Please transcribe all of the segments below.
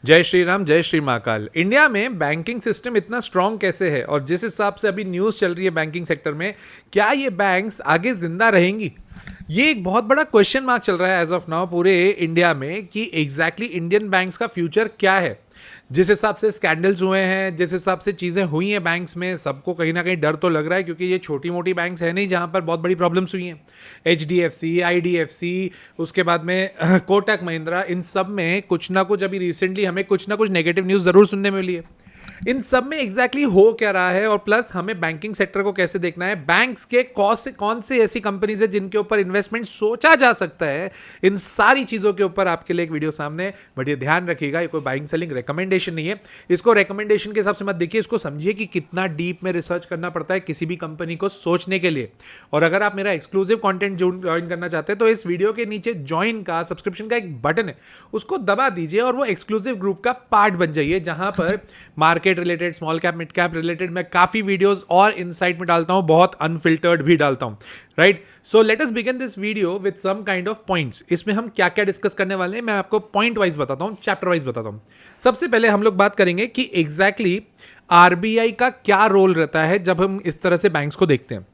जय श्री राम, जय श्री महाकाल। इंडिया में बैंकिंग सिस्टम इतना स्ट्रांग कैसे है और जिस हिसाब से अभी न्यूज़ चल रही है बैंकिंग सेक्टर में, क्या ये बैंक्स आगे जिंदा रहेंगी? ये एक बहुत बड़ा क्वेश्चन मार्क चल रहा है एज ऑफ नाउ पूरे इंडिया में कि एग्जैक्टली इंडियन बैंक्स का फ्यूचर क्या है। जिस हिसाब से स्कैंडल्स हुए हैं, जिस हिसाब से चीज़ें हुई हैं बैंक्स में, सबको कहीं ना कहीं डर तो लग रहा है क्योंकि ये छोटी मोटी बैंक्स है नहीं जहां पर बहुत बड़ी प्रॉब्लम्स हुई हैं। HDFC, IDFC, उसके बाद में कोटक महिंद्रा, इन सब में कुछ ना कुछ अभी रिसेंटली हमें कुछ ना कुछ नेगेटिव न्यूज़ ज़रूर सुनने में मिली है। इन सब में एग्जैक्टली हो क्या रहा है और प्लस हमें बैंकिंग सेक्टर को कैसे देखना है, बैंक्स के कौन से ऐसी कंपनीज है जिनके ऊपर इन्वेस्टमेंट सोचा जा सकता है, इन सारी चीज़ों के ऊपर आपके लिए एक वीडियो सामने। बट ये ध्यान रखिएगा, ये कोई बाइंग सेलिंग रिकमेंडेशन नहीं है। इसको रिकमेंडेशन के हिसाब से मत देखिए, इसको समझिए कि कितना डीप में रिसर्च करना पड़ता है किसी भी कंपनी को सोचने के लिए। और अगर आप मेरा एक्सक्लूसिव कंटेंट ज्वाइन करना चाहते हैं तो इस वीडियो के नीचे ज्वाइन का सब्सक्रिप्शन का एक बटन है, उसको दबा दीजिए और वो एक्सक्लूसिव ग्रुप का पार्ट बन जाइए जहां पर market related, small cap, mid cap related मैं काफी वीडियोस और इनसाइट में डालता हूं, बहुत अनफिल्टर्ड भी डालता हूं। Right, so let us begin this video with some kind of points. इसमें हम क्या क्या डिस्कस करने वाले हैं मैं आपको पॉइंट वाइज बताता हूं, चैप्टर वाइज बताता हूं। सबसे पहले हम लोग बात करेंगे कि एग्जैक्टली आरबीआई का क्या रोल रहता है जब हम इस तरह से बैंक्स को देखते हैं।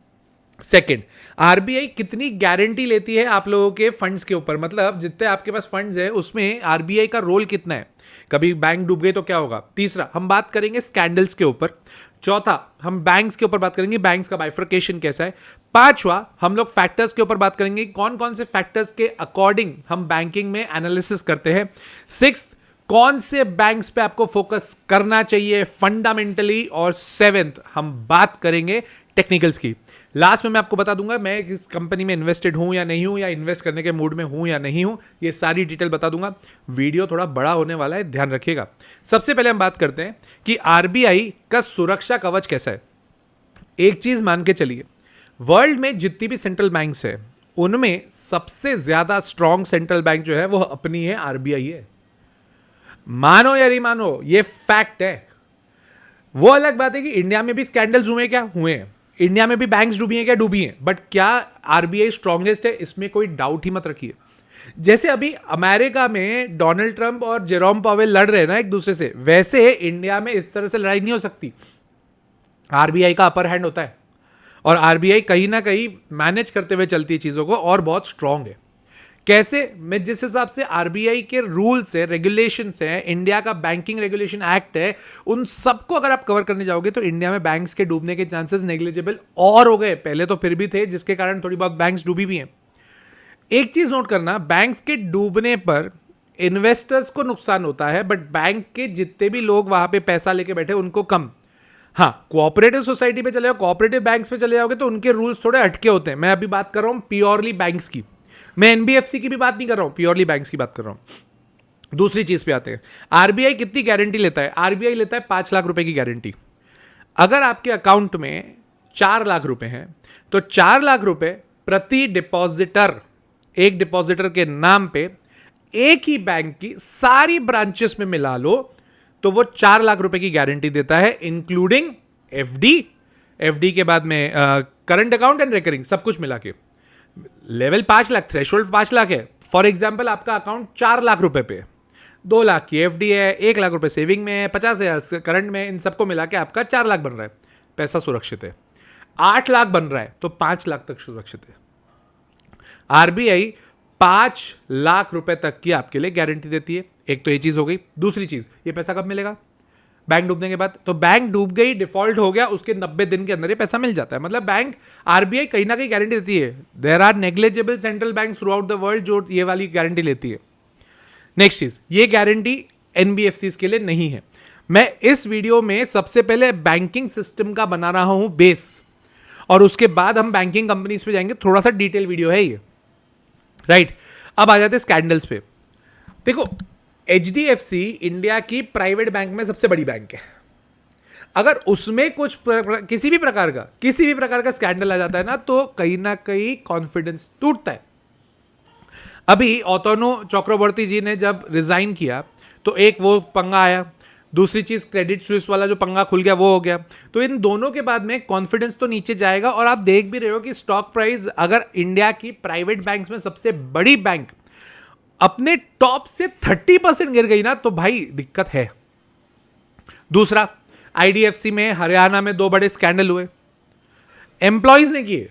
सेकेंड, आरबीआई कितनी गारंटी लेती है आप लोगों के फंड्स के ऊपर, मतलब जितने आपके पास फंड्स है उसमें आरबीआई का रोल कितना है, कभी बैंक डूब गई तो क्या होगा। तीसरा, हम बात करेंगे स्कैंडल्स के ऊपर। चौथा, हम बैंक्स के ऊपर बात करेंगे, बैंक्स का बाइफर्केशन कैसा है। पांचवा, हम लोग फैक्टर्स के ऊपर बात करेंगे, कौन कौन से फैक्टर्स के अकॉर्डिंग हम बैंकिंग में एनालिसिस करते हैं। सिक्स, कौन से बैंक्स पे आपको फोकस करना चाहिए फंडामेंटली। और सेवेंथ, हम बात करेंगे टेक्निकल्स की। लास्ट में मैं आपको बता दूंगा मैं किस कंपनी में इन्वेस्टेड हूं या नहीं हूं, या इन्वेस्ट करने के मूड में हूं या नहीं हूं, ये सारी डिटेल बता दूंगा। वीडियो थोड़ा बड़ा होने वाला है, ध्यान रखिएगा। सबसे पहले हम बात करते हैं कि आरबीआई का सुरक्षा कवच कैसा है। एक चीज मान के चलिए, वर्ल्ड में जितनी भी सेंट्रल बैंक्स है उनमें सबसे ज्यादा स्ट्रॉन्ग सेंट्रल बैंक जो है वो अपनी है, आरबीआई है। मानो या नहीं मानो, ये फैक्ट है। वो अलग बात है कि इंडिया में भी स्कैंडल्स हुए क्या हुए हैं, इंडिया में भी बैंक्स डूबी हैं क्या डूबी हैं, बट क्या आरबीआई स्ट्रॉन्गेस्ट है, इसमें कोई डाउट ही मत रखिए। जैसे अभी अमेरिका में डोनाल्ड ट्रंप और जेरोम पावेल लड़ रहे हैं ना एक दूसरे से, वैसे इंडिया में इस तरह से लड़ाई नहीं हो सकती। आरबीआई का अपर हैंड होता है और आरबीआई कहीं ना कहीं मैनेज करते हुए चलती है चीजों को और बहुत स्ट्रांग है। कैसे, मैं जिस हिसाब से आरबीआई के रूल्स है, रेगुलेशंस है, इंडिया का बैंकिंग रेगुलेशन एक्ट है, उन सबको अगर आप कवर करने जाओगे तो इंडिया में बैंक्स के डूबने के चांसेस नेग्लिजिबल और हो गए। पहले तो फिर भी थे, जिसके कारण थोड़ी बहुत बैंक्स डूबी भी हैं। एक चीज नोट करना, बैंक्स के डूबने पर इन्वेस्टर्स को नुकसान होता है, बट बैंक के जितने भी लोग वहां पे पैसा लेके बैठे उनको कम। हाँ, कोऑपरेटिव सोसाइटी पे चले जाओ, कोऑपरेटिव बैंक्स पे चले जाओगे तो उनके रूल्स थोड़े हटके होते हैं। मैं अभी बात कर रहा हूं प्योरली बैंक्स की, मैं एनबीएफसी की भी बात नहीं कर रहा हूं, प्योरली बैंक्स की बात कर रहा हूं। दूसरी चीज पे आते हैं, आरबीआई कितनी गारंटी लेता है। आरबीआई लेता है 5 लाख रुपए की गारंटी। अगर आपके अकाउंट में 4 लाख रुपए हैं तो 4 लाख रुपए प्रति डिपॉजिटर, एक डिपॉजिटर के नाम पे एक ही बैंक की सारी ब्रांचेस में मिला लो तो वो 4 लाख रुपए की गारंटी देता है, इंक्लूडिंग एफडी के बाद में करंट अकाउंट एंड रिकरिंग, सब कुछ मिला के। लेवल 5 लाख, थ्रेशोल्ड 5 लाख है। फॉर एग्जाम्पल आपका अकाउंट 4 लाख रुपए पे, 2 लाख की एफडी है, 1 लाख रुपए सेविंग में है, 50,000 करंट में, इन सबको मिला के आपका 4 लाख बन रहा है, पैसा सुरक्षित है। 8 लाख बन रहा है तो 5 लाख तक सुरक्षित है। आरबीआई 5 लाख रुपए तक की आपके लिए गारंटी देती है। एक तो ये चीज हो गई। दूसरी चीज, ये पैसा कब मिलेगा, बैंक डूबने के बाद। तो बैंक डूब गई, डिफॉल्ट हो गया, उसके 90 दिन के अंदर ये पैसा मिल जाता है। मतलब बैंक, आरबीआई कहीं ना कहीं गारंटी देती है। There are negligible central bank throughout the world जो ये वाली गारंटी लेती है। नेक्स्ट चीज, ये गारंटी एनबीएफसी के लिए नहीं है। मैं इस वीडियो में सबसे पहले बैंकिंग सिस्टम का बना रहा हूं बेस, और उसके बाद हम बैंकिंग कंपनीज पे जाएंगे। थोड़ा सा डिटेल वीडियो है ये। राइट, अब आ जाते हैं स्कैंडल्स पे। देखो, एचडीएफसी इंडिया की प्राइवेट बैंक में सबसे बड़ी बैंक है। अगर उसमें कुछ किसी भी प्रकार का स्कैंडल आ जाता है ना कहीं कॉन्फिडेंस टूटता है। अभी ऑतोनो चक्रवर्ती जी ने जब रिजाइन किया तो एक वो पंगा आया, दूसरी चीज क्रेडिट स्विस वाला जो पंगा खुल गया वो हो गया। तो इन दोनों के बाद में कॉन्फिडेंस तो नीचे जाएगा, और आप देख भी रहे हो कि स्टॉक प्राइस, अगर इंडिया की प्राइवेट बैंक्स में सबसे बड़ी बैंक अपने टॉप से 30% गिर गई ना तो भाई दिक्कत है। दूसरा, आईडीएफसी में हरियाणा में 2 बड़े स्कैंडल हुए, एम्प्लॉयज ने किए,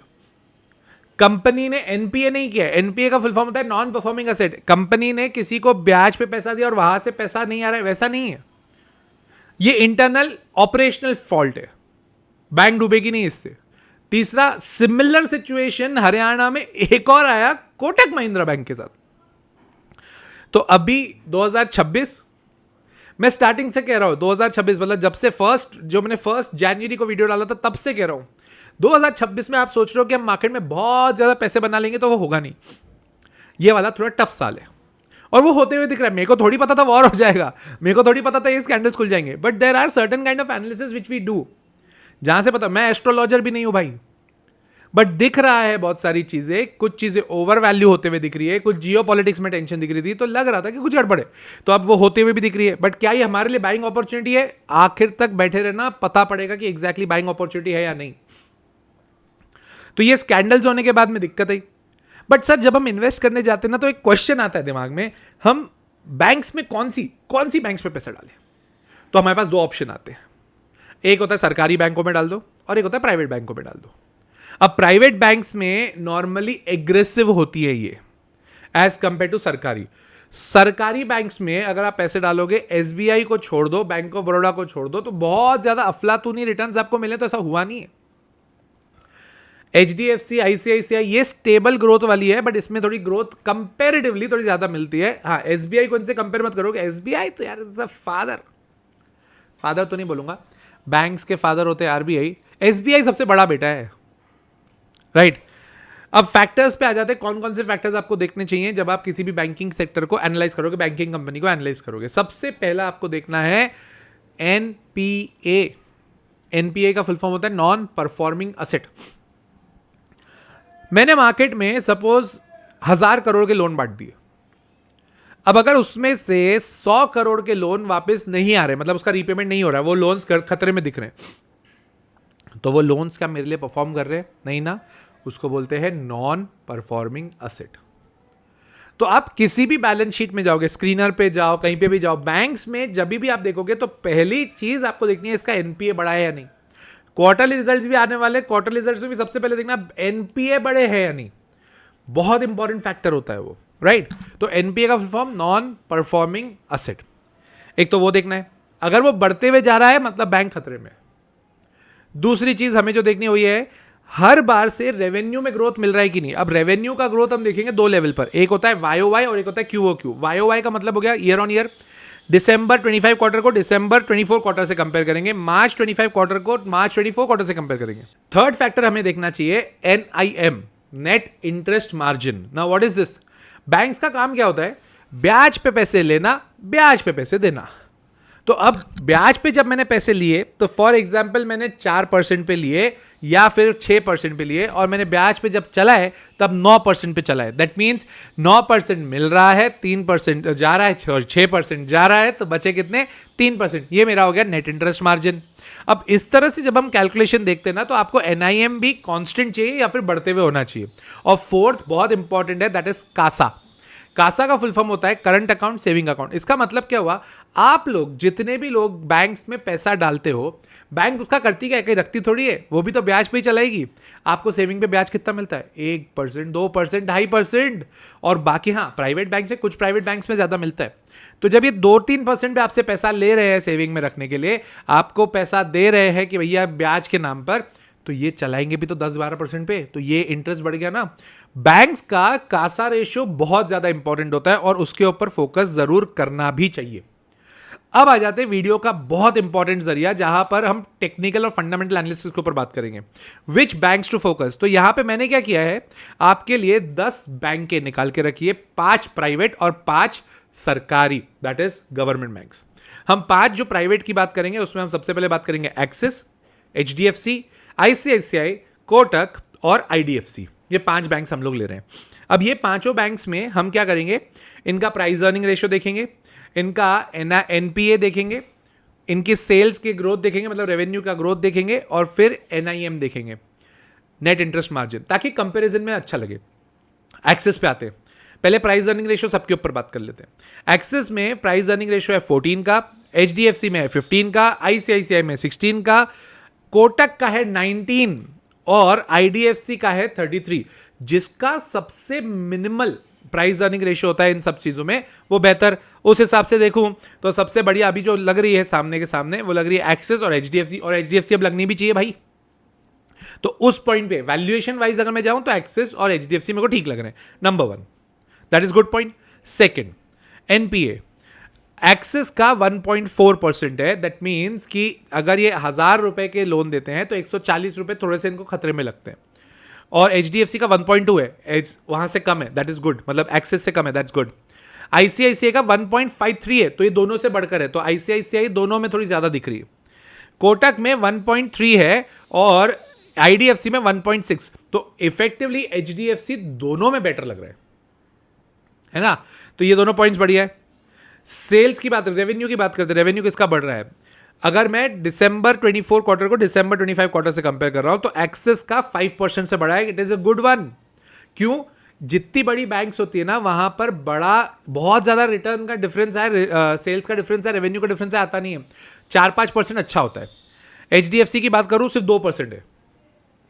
कंपनी ने एनपीए नहीं किया। एनपीए का फुल फॉर्म होता है नॉन परफॉर्मिंग असेट। कंपनी ने किसी को ब्याज पे पैसा दिया और वहां से पैसा नहीं आ रहा है, वैसा नहीं है। ये इंटरनल ऑपरेशनल फॉल्ट है, बैंक डूबेगी नहीं इससे। तीसरा, सिमिलर सिचुएशन हरियाणा में एक और आया कोटक महिंद्रा बैंक के साथ। तो अभी 2026, मैं स्टार्टिंग से कह रहा हूं 2026 मतलब जब से मैंने फर्स्ट जनवरी को वीडियो डाला था तब से कह रहा हूं 2026 में आप सोच रहे हो कि हम मार्केट में बहुत ज्यादा पैसे बना लेंगे, तो वो होगा नहीं। ये वाला थोड़ा टफ साल है और वो होते हुए दिख रहा है। मेरे को थोड़ी पता था वॉर हो जाएगा, मेरे को थोड़ी पता था ये स्कैंडल्स खुल जाएंगे, but there are certain kind of analysis which we do, जहां से पता। मैं एस्ट्रोलॉजर भी नहीं हूं भाई, बट दिख रहा है बहुत सारी चीजें, कुछ चीजें ओवर वैल्यू होते हुए दिख रही है, कुछ जियो पॉलिटिक्स में टेंशन दिख रही थी, तो लग रहा था कि कुछ गड़बड़ है, तो अब वो होते हुए भी दिख रही है। बट क्या ये हमारे लिए बाइंग अपॉर्चुनिटी है? आखिर तक बैठे रहना, पता पड़ेगा कि एग्जैक्टली बाइंग अपॉर्चुनिटी है या नहीं। तो ये स्कैंडल्स होने के बाद में दिक्कत आई। बट सर जब हम इन्वेस्ट करने जाते हैं ना तो एक क्वेश्चन आता है दिमाग में, हम बैंक्स में कौन सी बैंक्स में पैसा डालें? तो हमारे पास 2 ऑप्शन आते हैं, एक होता है सरकारी बैंकों में डाल दो और एक होता है प्राइवेट बैंकों में डाल दो। अब प्राइवेट बैंक्स में नॉर्मली एग्रेसिव होती है ये एज कंपेयर टू सरकारी बैंक्स में अगर आप पैसे डालोगे, एसबीआई को छोड़ दो, बैंक ऑफ बड़ौदा को छोड़ दो, तो बहुत ज्यादा अफलातूनी रिटर्न्स आपको मिले, तो ऐसा हुआ नहीं है। एचडीएफसी, आईसीआईसीआई ये स्टेबल ग्रोथ वाली है, बट इसमें थोड़ी ग्रोथ कंपेरेटिवली थोड़ी ज्यादा मिलती है। हाँ, एसबीआई को इनसे कंपेयर मत करोगे, एसबीआई तो यार इज अ फादर तो नहीं बोलूंगा, बैंक्स के फादर होते हैं आरबीआई, एसबीआई सबसे बड़ा बेटा है, राइट। अब फैक्टर्स पे आ जाते हैं, कौन कौन से फैक्टर्स आपको देखने चाहिए जब आप किसी भी बैंकिंग सेक्टर को एनालाइज करोगे, बैंकिंग कंपनी को एनालाइज करोगे। सबसे पहला आपको देखना है एनपीए। एनपीए का फुल फॉर्म होता है नॉन परफॉर्मिंग असेट। मैंने मार्केट में सपोज 1000 करोड़ के लोन बांट दिए, अब अगर उसमें से 100 करोड़ के लोन वापस नहीं आ रहे, मतलब उसका रीपेमेंट नहीं हो रहा है, वो लोन्स खतरे में दिख रहे हैं, तो वो लोन्स क्या मेरे लिए परफॉर्म कर रहे हैं? नहीं ना, उसको बोलते हैं नॉन परफॉर्मिंग असेट। तो आप किसी भी बैलेंस शीट में जाओगे, स्क्रीनर पे जाओ, कहीं पे भी जाओ, बैंक्स में जब भी आप देखोगे तो पहली चीज आपको देखनी है इसका एनपीए बढ़ा है या नहीं। क्वार्टरली रिजल्ट्स भी आने वाले, क्वार्टरली रिजल्ट्स में भी सबसे पहले देखना एनपीए बढ़े हैं या नहीं, बहुत इंपॉर्टेंट फैक्टर होता है वो, राइट। तो एनपीए का full form non performing asset, एक तो वो देखना है। अगर वो बढ़ते हुए जा रहा है मतलब बैंक खतरे में। दूसरी चीज हमें जो देखनी हुई है, हर बार से रेवेन्यू में ग्रोथ मिल रहा है कि नहीं। अब रेवेन्यू का ग्रोथ हम देखेंगे 2 लेवल पर, एक होता है वाईओवाई और एक होता है क्यूओक्यू। वाईओवाई का मतलब हो गया year on year, December 25 quarter को दिसंबर 24 क्वार्टर से कंपेयर करेंगे, मार्च 25 क्वार्टर को मार्च 24 क्वार्टर से कंपेयर करेंगे। थर्ड फैक्टर हमें देखना चाहिए NIM, net interest margin. Now what is this? Banks का काम क्या होता है? ब्याज पे पैसे लेना, ब्याज पे पैसे देना। तो अब ब्याज पे जब मैंने पैसे लिए, तो फॉर एग्जाम्पल मैंने 4% पे लिए या फिर 6% पे लिए, और मैंने ब्याज पे जब चला है तब 9% पे चला है। दैट मीन्स 9% मिल रहा है, 3% जा रहा है, 6% जा रहा है, तो बचे कितने? 3%। ये मेरा हो गया नेट इंटरेस्ट मार्जिन। अब इस तरह से जब हम कैलकुलेशन देखते हैं ना, तो आपको एनआईएम भी कांस्टेंट चाहिए या फिर बढ़ते हुए होना चाहिए। और फोर्थ बहुत इंपॉर्टेंट है, दैट इज कासा। कासा का फुल फॉर्म होता है करंट अकाउंट सेविंग अकाउंट। इसका मतलब क्या हुआ, आप लोग जितने भी लोग बैंक्स में पैसा डालते हो, बैंक उसका करती क्या है, कहीं रखती थोड़ी है, वो भी तो ब्याज पे ही चलाएगी। आपको सेविंग पे ब्याज कितना मिलता है? 1%, 2%, 2.5%। और बाकी हाँ, प्राइवेट बैंक से कुछ प्राइवेट बैंक्स में ज्यादा मिलता है। तो जब ये 2-3% पे आपसे पैसा ले रहे हैं सेविंग में रखने के लिए, आपको पैसा दे रहे हैं कि भैया ब्याज के नाम पर, तो ये चलाएंगे भी तो 10-12% पे, तो ये इंटरेस्ट बढ़ गया ना। बैंक्स का कासा रेशियो बहुत ज्यादा इंपॉर्टेंट होता है और उसके ऊपर फोकस जरूर करना भी चाहिए। अब आ जाते हैं वीडियो का बहुत इंपॉर्टेंट जरिया, जहां पर हम टेक्निकल और फंडामेंटल एनालिसिस के ऊपर बात करेंगे, विच बैंक्स टू फोकस। तो यहां पे मैंने क्या किया है, आपके लिए 10 बैंकें निकाल के रखिए, 5 प्राइवेट और 5 सरकारी, दैट इज गवर्नमेंट बैंक्स। हम 5 जो प्राइवेट की बात करेंगे उसमें हम सबसे पहले बात करेंगे एक्सिस, एचडीएफसी, आईसीआईसीआई, कोटक और आईडीएफसी। ये 5 बैंक्स हम लोग ले रहे हैं। अब ये पांचों बैंक्स में हम क्या करेंगे, इनका प्राइस अर्निंग रेशियो देखेंगे, इनका एनपीए देखेंगे, इनकी सेल्स की ग्रोथ देखेंगे, मतलब रेवेन्यू का ग्रोथ देखेंगे, और फिर एनआईएम देखेंगे, नेट इंटरेस्ट मार्जिन, ताकि कंपैरिजन में अच्छा लगे। एक्सेस पे आते हैं। पहले प्राइस अर्निंग रेशियो सबके ऊपर बात कर लेते हैं। एक्सिस में प्राइस अर्निंग रेशियो है 14 का, HDFC में है 15 का, ICICI में 16 का, कोटक का है 19 और IDFC का है 33। जिसका सबसे मिनिमल प्राइस अर्निंग रेशियो होता है इन सब चीजों में वो बेहतर। उस हिसाब से देखूं तो सबसे बढ़िया अभी जो लग रही है सामने के सामने वो लग रही है एक्सिस और HDFC, और HDFC अब लगनी भी चाहिए भाई। तो उस पॉइंट पे वैल्यूएशन वाइज अगर मैं जाऊं तो एक्सिस और HDFC मेरे को ठीक लग रहे हैं, number 1, that is good point. Second, NPA axis का 1.4% है, दैट मीन्स कि अगर ये 1000 रुपए के लोन देते हैं तो 140 रुपए थोड़े से इनको खतरे में लगते हैं। और HDFC का 1.2 है, वहां से कम है, दैट इज गुड, मतलब एक्सिस से कम है, दैट्स गुड। ICICI का 1.53 है, तो ये दोनों से बढ़कर है, तो ICICI दोनों में थोड़ी ज्यादा दिख रही है। कोटक में 1.3 है और IDFC में 1.6, तो इफेक्टिवली HDFC दोनों में बेटर लग रहा है ना। तो ये दोनों पॉइंट्स बढ़िया है। सेल्स की बात, रेवेन्यू की बात करते हैं, रेवेन्यू किसका बढ़ रहा है? अगर मैं दिसंबर 24 क्वार्टर को दिसंबर 25 क्वार्टर से कंपेयर कर रहा हूं तो एक्सिस का 5% से बढ़ा है, it is a good one. क्यों? जितनी बड़ी बैंक्स होती है ना वहां पर बहुत ज्यादा रिटर्न का डिफरेंस है, सेल्स का डिफरेंस है, रेवेन्यू का डिफरेंस है, आता नहीं है। 4-5% अच्छा होता है। HDFC की बात करूं सिर्फ 2% है,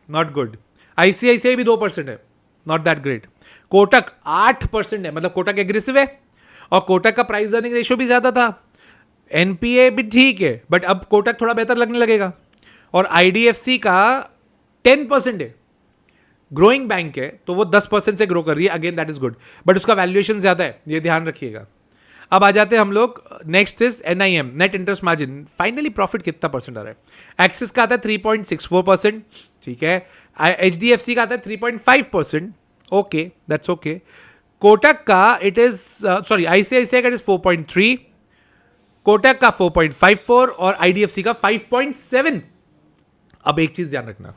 नॉट गुड। ICICI भी 2% है, नॉट दैट ग्रेट। कोटक 8% है, मतलब कोटक एग्रेसिव है और कोटक का प्राइस अर्निंग रेशियो भी ज्यादा था। NPA भी ठीक है, बट अब कोटक थोड़ा बेहतर लगने लगेगा। और IDFC का 10% है, ग्रोइंग बैंक है, तो वो 10% से ग्रो कर रही है, again that is good, but उसका वैल्यूएशन ज्यादा है, ये ध्यान रखिएगा। अब आ जाते हैं हम लोग, next is NIM, net interest margin, finally profit कितना परसेंट आ रहा है? एक्सिस का आता है 3.64%, ठीक है। HDFC का आता है 3.5%, ओके, दैट्स ओके। कोटक का इट इज सॉरी ICICI का इट इज 4.3, कोटक का 4.54 और IDFC का 5.7। अब एक चीज ध्यान रखना,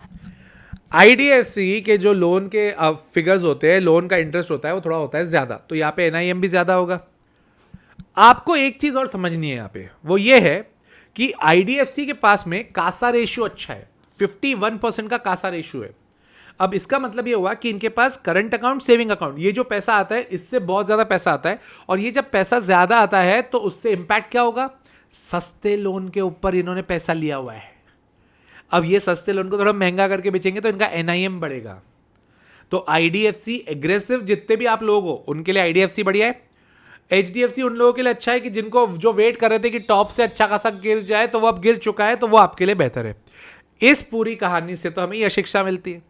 IDFC के जो लोन के फिगर्स होते हैं, लोन का इंटरेस्ट होता है वो थोड़ा होता है ज्यादा, तो यहाँ पे NIM भी ज्यादा होगा। आपको एक चीज और समझनी है यहाँ पे, वो ये है कि IDFC के पास में कासा रेशियो अच्छा है, 51% का कासा रेशियो है। अब इसका मतलब ये हुआ कि इनके पास करंट अकाउंट, सेविंग अकाउंट, ये जो पैसा आता है इससे बहुत ज्यादा पैसा आता है, और ये जब पैसा ज्यादा आता है तो उससे इंपैक्ट क्या होगा? सस्ते लोन के ऊपर इन्होंने पैसा लिया हुआ है, अब ये सस्ते लोन को थोड़ा महंगा करके बेचेंगे तो इनका NIM बढ़ेगा। तो IDFC एग्रेसिव, जितने भी आप लोग हो उनके लिए IDFC बढ़िया है। HDFC उन लोगों के लिए अच्छा है कि जिनको जो वेट कर रहे थे कि टॉप से अच्छा खासा गिर जाए, तो वो अब गिर चुका है, तो वो आपके लिए बेहतर है। इस पूरी कहानी से तो हमें यह शिक्षा मिलती है।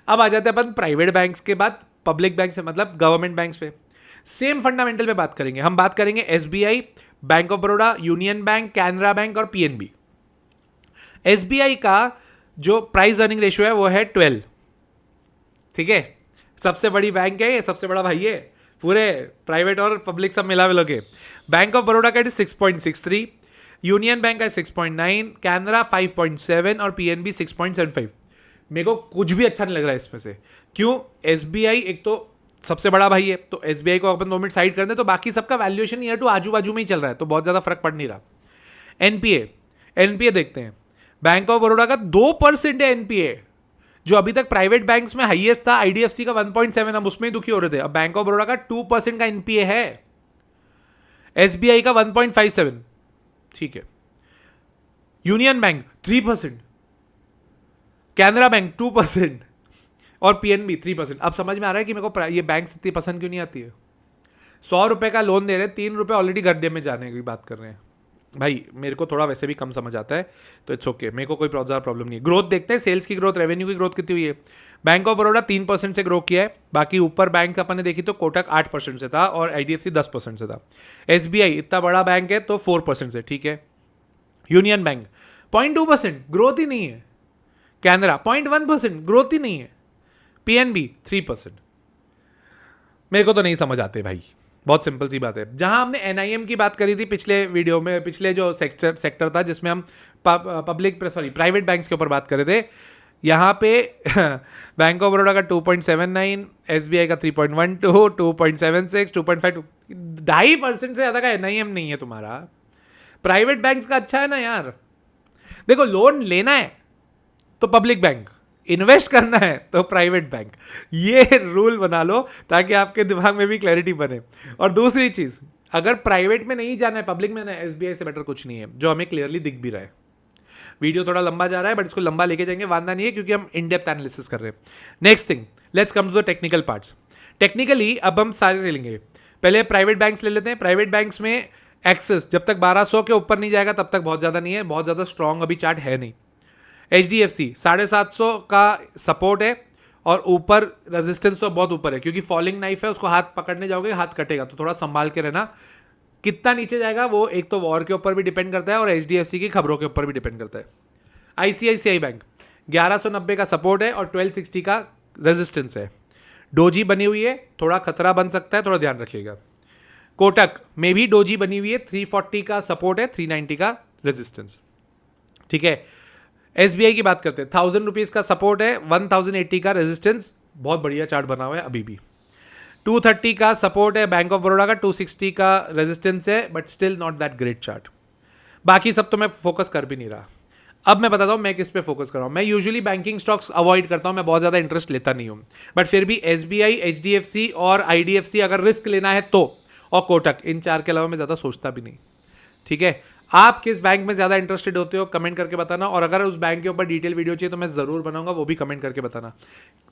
अब आ जाते हैं अपन प्राइवेट बैंक्स के बाद पब्लिक बैंक से, मतलब गवर्नमेंट बैंक्स पे। सेम फंडामेंटल पे बात करेंगे, हम बात करेंगे SBI, bank of Baroda, union bank, Canara bank और PNB। SBI का जो प्राइस अर्निंग रेशियो है वो है 12, ठीक है। सबसे बड़ी बैंक है ये, सबसे बड़ा भाई है पूरे प्राइवेट और पब्लिक सब मिला मिला के। बैंक ऑफ बड़ौदा का 6.63, यूनियन बैंक का 6.9, कैनरा 5.7 और PNB 6.75। मेरे को कुछ भी अच्छा नहीं लग रहा है इसमें से। क्यों? SBI एक तो सबसे बड़ा भाई है, तो SBI को अपन 2 मिनट साइड कर दें तो बाकी सबका वैल्यूएशन ईयर टू आजू बाजू में ही चल रहा है, तो बहुत ज्यादा फर्क पड़ नहीं रहा। NPA देखते हैं, बैंक ऑफ बड़ौदा का 2% है NPA, जो अभी तक प्राइवेट बैंक्स में हाईएस्ट था। IDFC का 1.7, हम उसमें ही दुखी हो रहे थे, अब बैंक ऑफ बड़ौदा का 2% का NPA है। SBI का 1.57, ठीक है। यूनियन बैंक 3%, कैनरा बैंक 2% और PNB 3%। अब समझ में आ रहा है कि मेरे को ये बैंक इतनी पसंद क्यों नहीं आती है। 100 रुपए का लोन दे रहे हैं, 3 रुपए ऑलरेडी गड्ढे में जाने की बात कर रहे हैं। भाई मेरे को थोड़ा वैसे भी कम समझ आता है, तो इट्स ओके, मेरे को कोई ज़्यादा प्रॉब्लम नहीं है। ग्रोथ देखते हैं, सेल्स की ग्रोथ, रेवेन्यू की ग्रोथ कितनी हुई है। बैंक ऑफ बड़ौदा 3% से ग्रो किया है, बाकी ऊपर बैंक अपन ने देखी तो कोटक 8% से था और IDFC 10% से था। SBI इतना बड़ा बैंक है तो 4% से, ठीक है। यूनियन बैंक 0.2%, ग्रोथ ही नहीं है। कैनरा 0.1%, ग्रोथ ही नहीं है। PNB 3%। मेरे को तो नहीं समझ आते भाई, बहुत सिंपल सी बात है। जहां हमने NIM की बात करी थी पिछले वीडियो में, पिछले जो सेक्टर था जिसमें हम प्राइवेट बैंक्स के ऊपर बात कर रहे थे, यहाँ पे बैंक ऑफ बड़ौदा का 2.79, SBI का 3.12, 2.76, 2.52, 2.5% से ज़्यादा का NIM नहीं है तुम्हारा। प्राइवेट बैंक्स का अच्छा है ना यार। देखो लोन लेना है तो पब्लिक बैंक इन्वेस्ट करना है तो प्राइवेट बैंक। ये रूल बना लो ताकि आपके दिमाग में भी क्लैरिटी बने। और दूसरी चीज़, अगर प्राइवेट में नहीं जाना है, पब्लिक में ना, एसबीआई से बेटर कुछ नहीं है, जो हमें क्लियरली दिख भी रहा है। वीडियो थोड़ा लंबा जा रहा है बट इसको लंबा लेके जाएंगे, वादा नहीं है, क्योंकि हम इन डेप्थ एनालिसिस कर रहे हैं। Next thing, let's come to the technical parts. Technically अब हम सारे ले लेंगे। पहले प्राइवेट बैंक्स ले लेते हैं। प्राइवेट बैंक्स में एक्सेस जब तक 1200 के ऊपर नहीं जाएगा तब तक बहुत ज़्यादा नहीं है, बहुत ज़्यादा स्ट्रॉन्ग अभी चार्ट है नहीं। HDFC 750 का सपोर्ट है और ऊपर रेजिस्टेंस तो बहुत ऊपर है, क्योंकि फॉलिंग नाइफ है, उसको हाथ पकड़ने जाओगे हाथ कटेगा, तो थोड़ा संभाल के रहना। कितना नीचे जाएगा वो एक तो वॉर के ऊपर भी डिपेंड करता है और HDFC की खबरों के ऊपर भी डिपेंड करता है। ICICI बैंक 1190 का सपोर्ट है और 1260 का रेजिस्टेंस है। डोजी बनी हुई है, थोड़ा खतरा बन सकता है, थोड़ा ध्यान रखिएगा। कोटक में भी डोजी बनी हुई है, 340 का सपोर्ट है, 390 का रेजिस्टेंस। ठीक है। SBI की बात करते हैं, 1000 रुपीज़ का सपोर्ट है, 1080 का रेजिस्टेंस। बहुत बढ़िया चार्ट बना हुआ है अभी भी। 230 का सपोर्ट है बैंक ऑफ बड़ौदा का, 260 का रेजिस्टेंस है, but still not that great chart. बाकी सब तो मैं फोकस कर भी नहीं रहा। अब मैं बताता हूँ मैं किस पे फोकस कर रहा हूँ। मैं यूजुअली बैंकिंग स्टॉक्स अवॉइड करता हूँ, मैं बहुत ज़्यादा इंटरेस्ट लेता नहीं हूँ, बट फिर भी SBI, HDFC और IDFC अगर रिस्क लेना है तो, और कोटक, इन चार के अलावा मैं ज़्यादा सोचता भी नहीं। ठीक है। आप किस बैंक में ज़्यादा इंटरेस्टेड होते हो कमेंट करके बताना, और अगर उस बैंक के ऊपर डिटेल वीडियो चाहिए तो मैं ज़रूर बनाऊंगा, वो भी कमेंट करके बताना।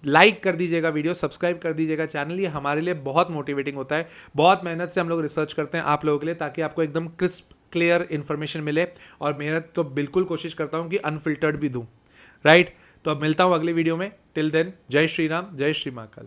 लाइक कर दीजिएगा वीडियो, सब्सक्राइब कर दीजिएगा चैनल, ये हमारे लिए बहुत मोटिवेटिंग होता है। बहुत मेहनत से हम लोग रिसर्च करते हैं आप लोगों के लिए, ताकि आपको एकदम क्रिस्प क्लियर इन्फॉर्मेशन मिले, और मेहनत तो बिल्कुल कोशिश करता हूँ कि अनफिल्टर्ड भी दूँ। राइट। तो अब मिलता हूँ अगले वीडियो में। टिल देन, जय श्री राम, जय श्री महाकाल।